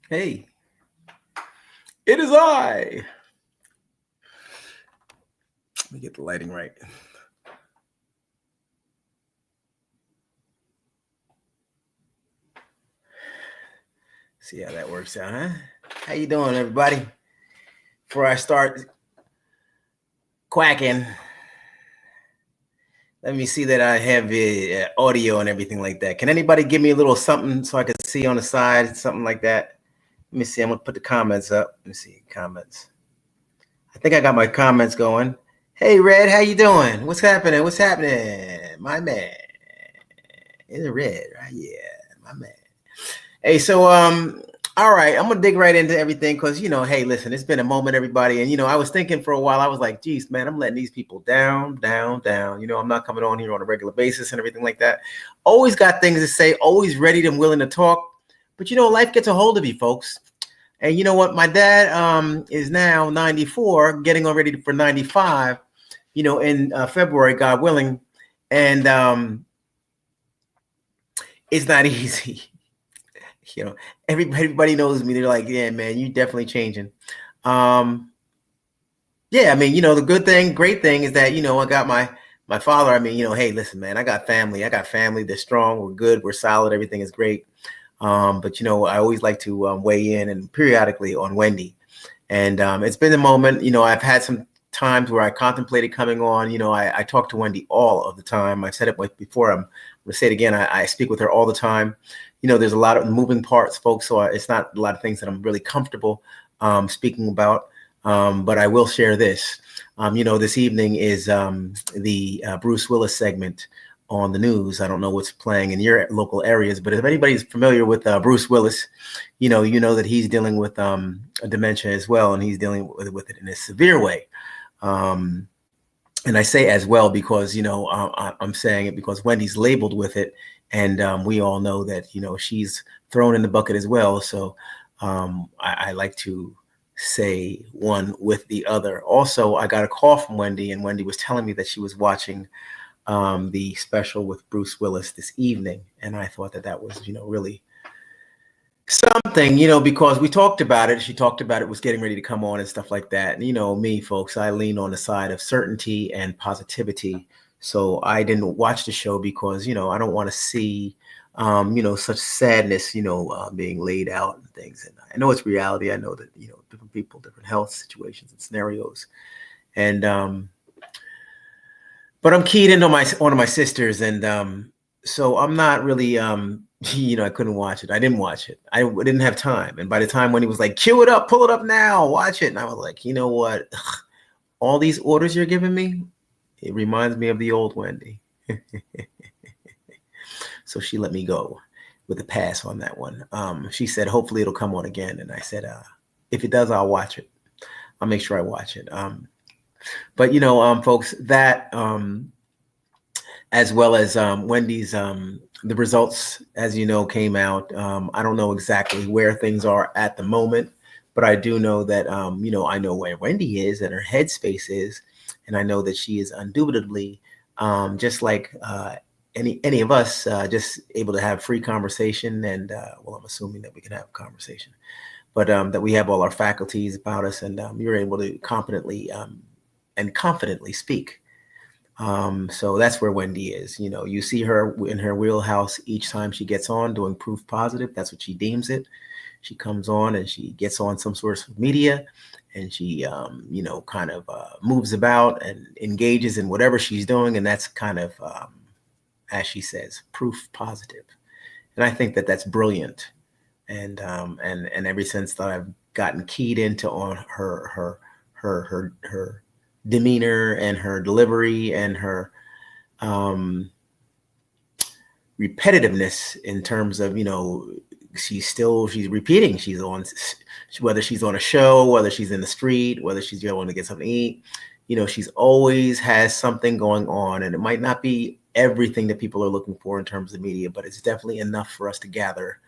Hey, it is I. Let me get the lighting right. See how that works out, huh? How you doing, everybody? Before I start quacking, let me see that I have the audio and everything like that. Can anybody give me a little something so I can see on the side, something like that? Let me see. I'm gonna put the comments up. Let me see comments. I think I got my comments going. Hey, Red, how you doing? What's happening? What's happening? My man. It's Red, right? Yeah, my man. Hey, so all right, I'm gonna dig right into everything because hey, listen, it's been a moment, everybody, and I was thinking for a while, I was like, geez, man, I'm letting these people down, down, down. I'm not coming on here on a regular basis and everything like that. Always got things to say, always ready and willing to talk, but life gets a hold of you, folks. And you know what? My dad is now 94, getting already for 95. In February, God willing, and it's not easy. Everybody knows me. They're like, yeah, man, you definitely changing. Yeah, I mean, the great thing is that, I got my father. I mean, hey, listen, man, I got family. They're strong. We're good. We're solid. Everything is great. But, I always like to weigh in and periodically on Wendy. And it's been a moment, I've had some times where I contemplated coming on. I talk to Wendy all of the time. I've said it before. I'm going to say it again. I speak with her all the time. There's a lot of moving parts, folks, so it's not a lot of things that I'm really comfortable speaking about. But I will share this. This evening is the Bruce Willis segment on the news. I don't know what's playing in your local areas, but if anybody's familiar with Bruce Willis, you know that he's dealing with a dementia as well, and he's dealing with it in a severe way. And I say as well because, I'm saying it because Wendy's labeled with it. And we all know that, she's thrown in the bucket as well. So I like to say one with the other. Also, I got a call from Wendy, and Wendy was telling me that she was watching the special with Bruce Willis this evening. And I thought that was, really something, because we talked about it. She talked about it, was getting ready to come on and stuff like that. And me, folks, I lean on the side of certainty and positivity. So I didn't watch the show because, I don't want to see, such sadness, being laid out and things. And I know it's reality. I know that, different people, different health situations and scenarios. And, but I'm keyed into one of my sisters. And so I'm not really, I couldn't watch it. I didn't watch it. I didn't have time. And by the time when he was like, cue it up, pull it up now, watch it. And I was like, you know what? All these orders you're giving me, it reminds me of the old Wendy. So she let me go with a pass on that one. She said, hopefully it'll come on again. And I said, if it does, I'll watch it. I'll make sure I watch it. But, folks, that as well as Wendy's, the results, as you know, came out. I don't know exactly where things are at the moment, but I do know that, I know where Wendy is and her headspace is. And I know that she is indubitably, just like any of us, just able to have free conversation. And well, I'm assuming that we can have a conversation, but that we have all our faculties about us, and you're able to competently and confidently speak. So that's where Wendy is. You see her in her wheelhouse each time she gets on doing proof positive. That's what she deems it. She comes on and she gets on some source of media, and she, kind of moves about and engages in whatever she's doing. And that's kind of, as she says, proof positive. And I think that that's brilliant. And ever since that I've gotten keyed into on her demeanor and her delivery and her repetitiveness in terms of, she's repeating. She's on, whether she's on a show, whether she's in the street, whether she's going to get something to eat, she's always has something going on. And it might not be everything that people are looking for in terms of media, but it's definitely enough for us to gather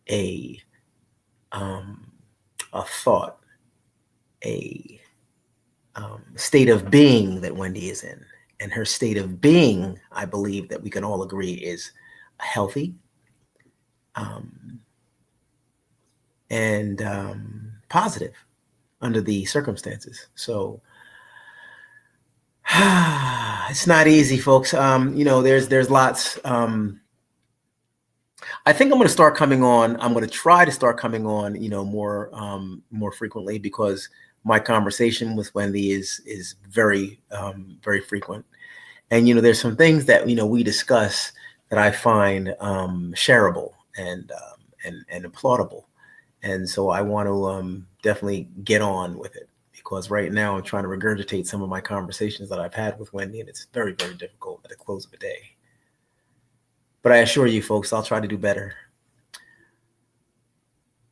a thought, a state of being that Wendy is in. And her state of being, I believe that we can all agree, is healthy, and positive under the circumstances. So it's not easy, folks. There's lots. I think I'm going to start coming on. I'm going to try to start coming on, more frequently, because my conversation with Wendy is very, very frequent. And, there's some things that, we discuss that I find shareable and applaudable. And so I want to definitely get on with it, because right now I'm trying to regurgitate some of my conversations that I've had with Wendy, and it's very, very difficult at the close of the day. But I assure you, folks, I'll try to do better.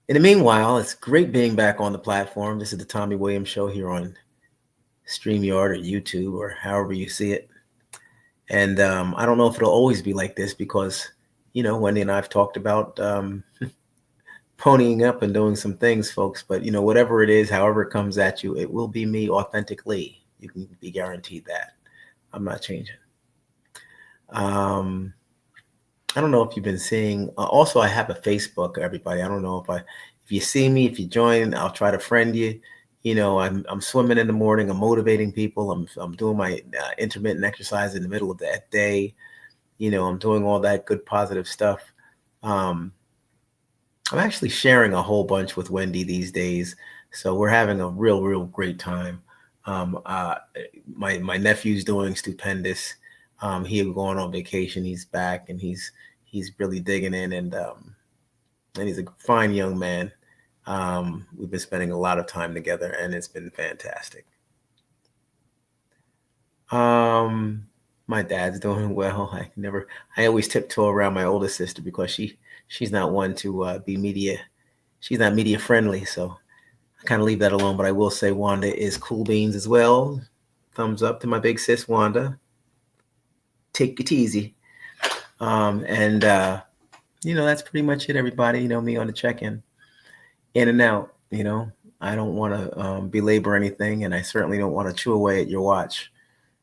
In the meanwhile, it's great being back on the platform. This is the Tommy Williams Show here on StreamYard or YouTube or however you see it. And I don't know if it'll always be like this, because, Wendy and I have talked about ponying up and doing some things, folks. But, whatever it is, however it comes at you, it will be me authentically. You can be guaranteed that. I'm not changing. I don't know if you've been seeing. Also, I have a Facebook, everybody. I don't know if you see me, if you join, I'll try to friend you. I'm swimming in the morning. I'm motivating people. I'm doing my intermittent exercise in the middle of that day. I'm doing all that good positive stuff. I'm actually sharing a whole bunch with Wendy these days, so we're having a real great time. My nephew's doing stupendous. He was going on vacation. He's back, and he's really digging in, and he's a fine young man. We've been spending a lot of time together, and it's been fantastic. My dad's doing well. I always tiptoe around my older sister, because she's not one to be media. She's not media friendly, so I kind of leave that alone. But I will say Wanda is cool beans as well. Thumbs up to my big sis, Wanda. Take it easy. That's pretty much it, everybody. Me on the check-in, in and out. I don't want to belabor anything, and I certainly don't want to chew away at your watch.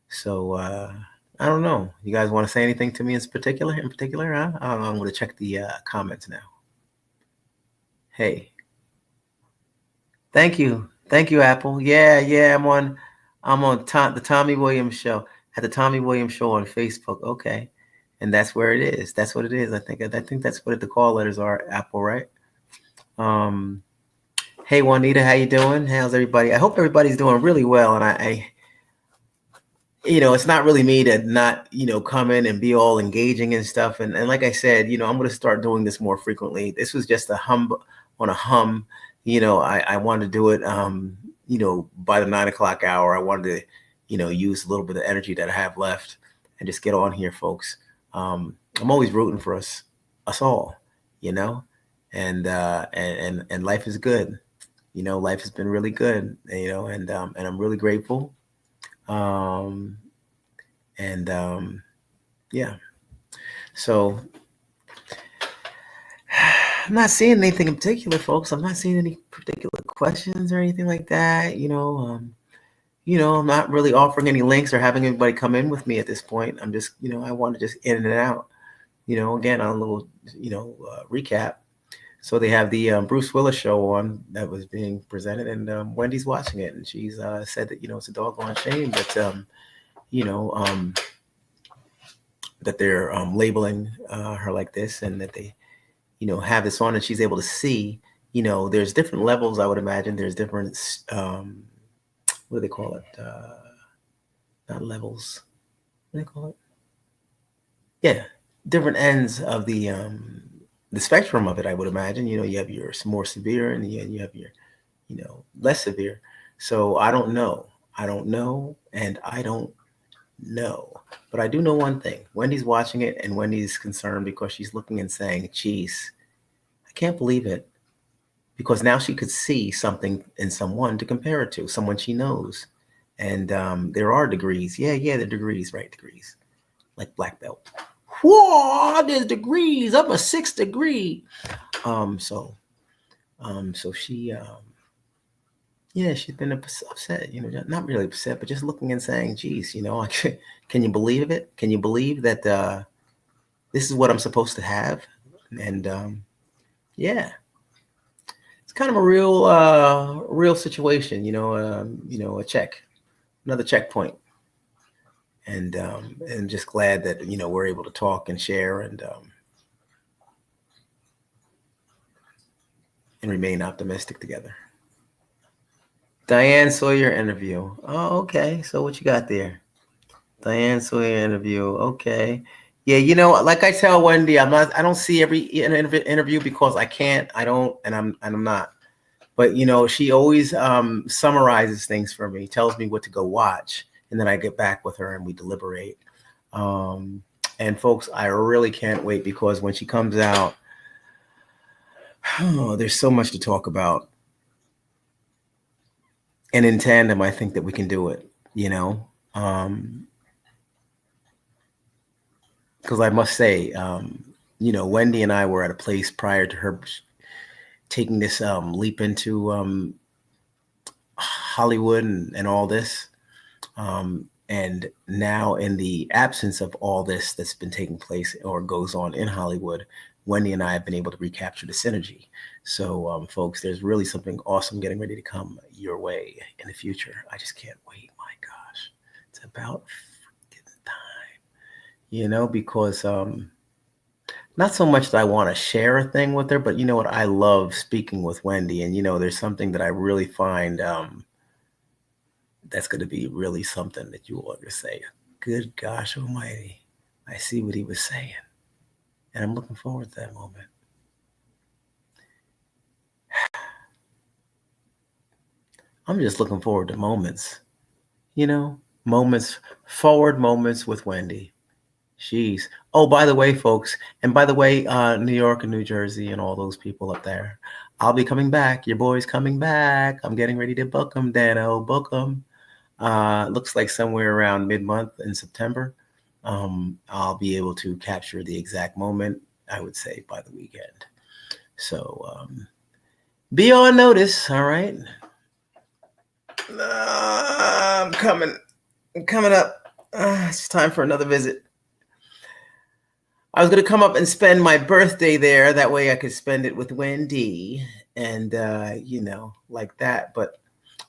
So I don't know. You guys want to say anything to me in particular? Huh? I'm going to check the comments now. Hey, thank you, Apple. Yeah. I'm on the Tommy Williams Show, at the Tommy Williams Show on Facebook. Okay. And that's where it is. That's what it is. I think that's what the call letters are, Apple, right? Hey, Juanita, how you doing? How's everybody? I hope everybody's doing really well. And I it's not really me to not, come in and be all engaging and stuff. And like I said, I'm going to start doing this more frequently. This was just a hum. I wanted to do it, by the 9 o'clock hour. I wanted to, use a little bit of energy that I have left and just get on here, folks. I'm always rooting for us all, and life is good. Life has been really good, and I'm really grateful. Yeah. So I'm not seeing anything in particular, folks. I'm not seeing any particular questions or anything like that. I'm not really offering any links or having anybody come in with me at this point. I'm just, I want to just in and out, again, on a little, recap. So they have the Bruce Willis show on that was being presented, and Wendy's watching it, and she's said that, it's a doggone shame that, that they're labeling her like this, and that they, have this on, and she's able to see, there's different levels, I would imagine. There's different, what do they call it? Not levels. What do they call it? Yeah, different ends of the spectrum of it, I would imagine. You have your more severe, and you have your, less severe. So I don't know, and I don't know. But I do know one thing. Wendy's watching it, and Wendy's concerned because she's looking and saying, geez, I can't believe it. Because now she could see something in someone to compare it to, someone she knows. And there are degrees. Yeah, the degrees, right? Degrees. Like black belt. Whoa, there's degrees. I'm a 6th degree. So she, she's been upset, not really upset, but just looking and saying, geez, can you believe it? Can you believe that this is what I'm supposed to have? And it's kind of a real situation, another checkpoint. And just glad that, we're able to talk and share and remain optimistic together. Diane Sawyer interview. Oh, okay. So what you got there? Diane Sawyer interview. Okay. Yeah, like I tell Wendy, I don't see every interview because I can't. I don't, and I'm not. But she always summarizes things for me, tells me what to go watch, and then I get back with her and we deliberate. And folks, I really can't wait because when she comes out, there's so much to talk about. And in tandem, I think that we can do it, because I must say, Wendy and I were at a place prior to her taking this leap into Hollywood and all this. And now in the absence of all this that's been taking place or goes on in Hollywood, Wendy and I have been able to recapture the synergy. So, folks, there's really something awesome getting ready to come your way in the future. I just can't wait. My gosh, it's about freaking time, because not so much that I want to share a thing with her, but you know what? I love speaking with Wendy. And, there's something that I really find that's going to be really something that you want to say. Good gosh almighty. I see what he was saying. And I'm looking forward to that moment. I'm just looking forward to moments, forward moments with Wendy. Jeez. Oh, by the way, folks, and by the way, New York and New Jersey and all those people up there, I'll be coming back. Your boy's coming back. I'm getting ready to book them, Dano. Book them. Looks like somewhere around mid-month in September. I'll be able to capture the exact moment, I would say, by the weekend. So be on notice, all right? I'm coming up. It's time for another visit. I was going to come up and spend my birthday there. That way I could spend it with Wendy and, like that. But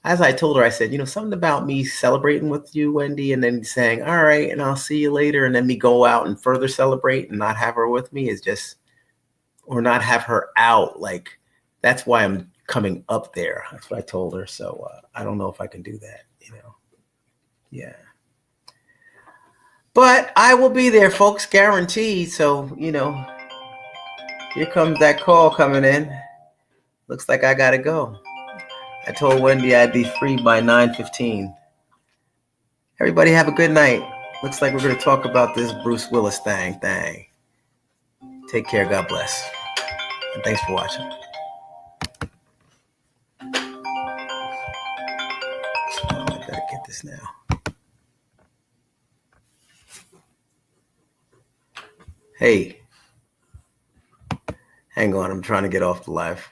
as I told her, I said, something about me celebrating with you, Wendy, and then saying, all right, and I'll see you later. And then me go out and further celebrate and not have her with me is just, or not have her out. Like, that's why I'm coming up there. That's what I told her. So I don't know if I can do that, Yeah. But I will be there, folks, guaranteed. So, here comes that call coming in. Looks like I got to go. I told Wendy I'd be free by 9:15. Everybody have a good night. Looks like we're going to talk about this Bruce Willis thing. Take care. God bless. And thanks for watching. Oh, I better get this now. Hey. Hang on. I'm trying to get off the live.